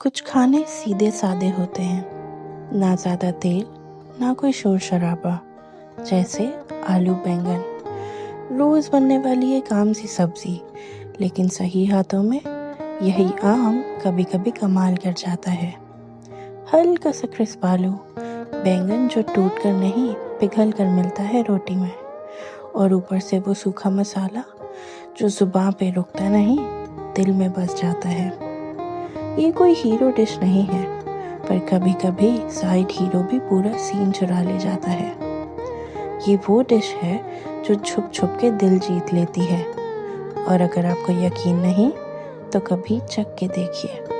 कुछ खाने सीधे सादे होते हैं, ना ज़्यादा तेल ना कोई शोर शराबा। जैसे आलू बैंगन, रोज़ बनने वाली एक आम सी सब्जी, लेकिन सही हाथों में यही आम कभी कभी कमाल कर जाता है। हल्का सा क्रिस्प आलू, बैंगन जो टूट कर नहीं पिघल कर मिलता है रोटी में, और ऊपर से वो सूखा मसाला जो जुबान पे रुकता नहीं दिल में बस जाता है। ये कोई हीरो डिश नहीं है, पर कभी कभी साइड हीरो भी पूरा सीन चुरा ले जाता है। ये वो डिश है जो छुप छुप के दिल जीत लेती है, और अगर आपको यकीन नहीं तो कभी चख के देखिए।